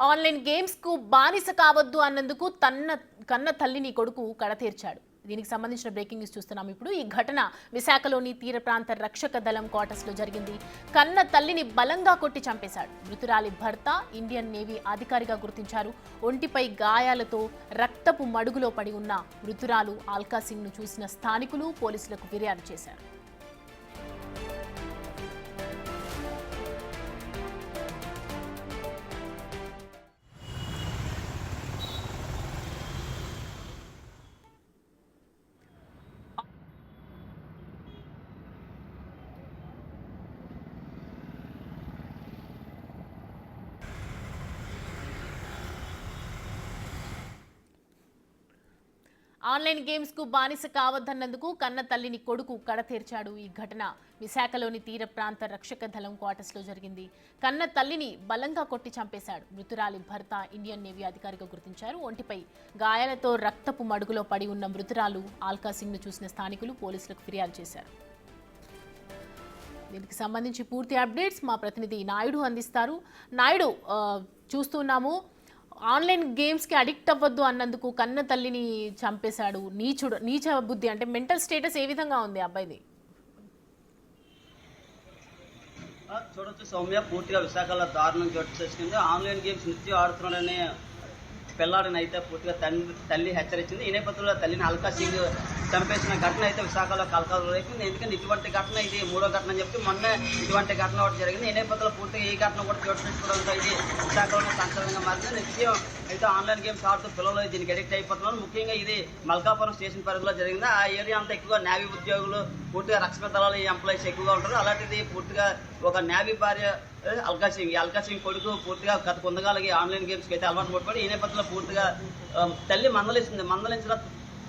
Online games కు బానిస కావద్దు అన్నందుకు కన్న తల్లిని కొడుకు కడతీర్చాడు. దీనికి సంబంధించిన బ్రేకింగ్ న్యూస్ చూస్తున్నాం ఇప్పుడు. ఈ ఘటన విశాఖలోని తీర ప్రాంత రక్షక దళం క్వార్టర్స్ లో జరిగింది. కన్న తల్లిని బలంగా కొట్టి చంపేశాడు. మృతురాలి భర్త ఇండియన్ నేవీ అధికారిగా గుర్తించారు. ఒంటిపై గాయాలతో రక్తపు మడుగులో పడి ఉన్న మృతురాలు ఆల్కా సింగ్ ను చూసిన స్థానికులు పోలీసులకు ఫిర్యాదు చేశారు. ఆన్లైన్ గేమ్స్ కు బానిస కావద్దన్నందుకు కన్న తల్లిని కొడుకు కడతీర్చాడు. ఈ ఘటన విశాఖలోని తీర ప్రాంత రక్షక దళం క్వార్టర్స్ లో జరిగింది. కన్న తల్లిని బలంగా కొట్టి చంపేశాడు. మృతురాలి భర్త ఇండియన్ నేవీ అధికారిగా గుర్తించారు. ఒంటిపై గాయాలతో రక్తపు మడుగులో పడి ఉన్న మృతురాలు ఆల్కా సింగ్ ను చూసిన స్థానికులు పోలీసులకు ఫిర్యాదు చేశారు. దీనికి సంబంధించి పూర్తి అప్డేట్స్ మా ప్రతినిధి నాయుడు అందిస్తారు. నాయుడు, చూస్తున్నాము ఆన్లైన్ గేమ్స్కి అడిక్ట్ అవ్వద్దు అన్నందుకు కన్న తల్లిని చంపేశాడు. నీచ బుద్ధి, అంటే మెంటల్ స్టేటస్ ఏ విధంగా ఉంది అబ్బాయిది? చూడొచ్చు సౌమ్య, పూర్తిగా విశాఖలో దారుణం చోటు చేసుకుంది. ఆన్లైన్ గేమ్స్ నిత్యం ఆడుతున్నాడని పిల్లాడిని అయితే పూర్తిగా తల్లి హెచ్చరించింది. ఈ నేపథ్యంలో తల్లిని ఆల్కా సింగ్ చంపేసిన ఘటన అయితే విశాఖలో కలకలం రేపింది. ఎందుకంటే ఇటువంటి ఘటన ఇది మూడో ఘటన అని చెప్తే మొన్న ఇటువంటి ఘటన ఒకటి జరిగింది. ఈ నేపథ్యంలో పూర్తిగా ఈ ఘటన కూడా చోటు చేసుకోవడంతో ఇది విశాఖలోనే సంచలనంగా మారింది. నిత్యం అయితే ఆన్లైన్ గేమ్స్ ఆడుతూ పిల్లలు దీనికి అడిక్ట్ అయిపోతున్నారు. ముఖ్యంగా ఇది మల్కాపురం స్టేషన్ పరిధిలో జరిగింది. ఆ ఏరియా అంతా ఎక్కువగా నేవీ ఉద్యోగులు, పూర్తిగా రక్షక దళాలు ఎంప్లాయీస్ ఎక్కువగా ఉంటారు. అలాంటిది పూర్తిగా ఒక నేవీ భార్య ఆల్కా సింగ్ కొడుకు పూర్తిగా గత కొందగాలకి ఆన్లైన్ గేమ్స్కి అయితే అలవాటు పడిపోయి ఈ నేపథ్యంలో పూర్తిగా తల్లి మందలించిన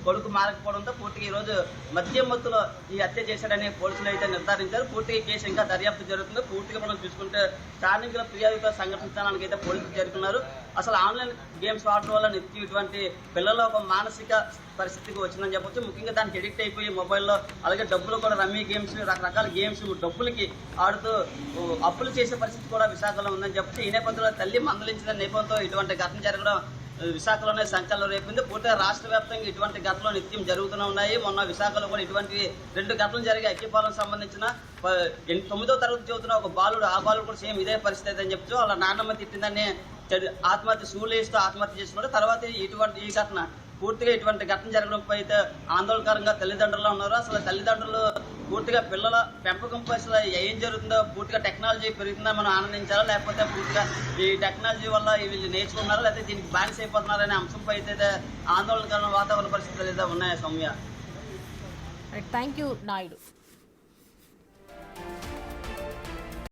కొడుకు మారకపోవడంతో పూర్తిగా ఈరోజు మద్యం మత్తులో ఈ హత్య చేశాడని పోలీసులు అయితే నిర్ధారించారు. పూర్తిగా కేసు ఇంకా దర్యాప్తు జరుగుతుంది. పూర్తిగా మనం చూసుకుంటే స్థానికుల ఫిర్యాదుతో సంఘటనకి అయితే పోలీసులు చేరుకున్నారు. అసలు ఆన్లైన్ గేమ్స్ ఆడటం వల్ల నిత్యం ఇటువంటి పిల్లల ఒక మానసిక పరిస్థితికి వచ్చిందని చెప్పొచ్చు. ముఖ్యంగా దానికి ఎడిక్ట్ అయిపోయి మొబైల్లో, అలాగే డబ్బులు కూడా రమ్మీ గేమ్స్, రకరకాల గేమ్స్ డబ్బులకి ఆడుతూ అప్పులు చేసే పరిస్థితి కూడా విశాఖలో ఉందని చెప్పొచ్చు. ఈ నేపథ్యంలో తల్లి మందలించిన నేపథ్యంతో ఇటువంటి ఘటన జరగడం విశాఖలోనే సంచలనం రేపింది. పూర్తిగా రాష్ట్ర వ్యాప్తంగా ఇటువంటి ఘటనలు నిత్యం జరుగుతూనే ఉన్నాయి. మొన్న విశాఖలో కూడా ఇటువంటి 2 ఘటనలు జరిగాయి. అక్కిపాలెం సంబంధించిన 9వ తరగతి చదువుతున్న ఒక బాలుడు, ఆ బాలుడు కూడా సేమ్ ఇదే పరిస్థితి అని చెప్పచ్చు. వాళ్ళ నాన్నమ్మ తిట్టిందని ఆత్మహత్య సూలేస్తూ ఆత్మహత్య చేసుకుంటే తర్వాత ఈ ఘటన పూర్తిగా ఇటువంటి ఘటన జరగడంపై అయితే ఆందోళనకరంగా తల్లిదండ్రులు ఉన్నారు. అసలు తల్లిదండ్రులు పూర్తిగా పిల్లల పెంపకంపై అసలు ఏం జరుగుతుందో, పూర్తిగా టెక్నాలజీ పెరుగుతుందా మనం ఆనందించాలా, లేకపోతే పూర్తిగా ఈ టెక్నాలజీ వల్ల వీళ్ళు నేర్చుకున్నారా, లేకపోతే దీనికి బానిస అయిపోతున్నారనే అంశంపై అయితే ఆందోళనకరమైన వాతావరణ పరిస్థితులు అయితే ఉన్నాయి సౌమ్య. Thank you Naidu.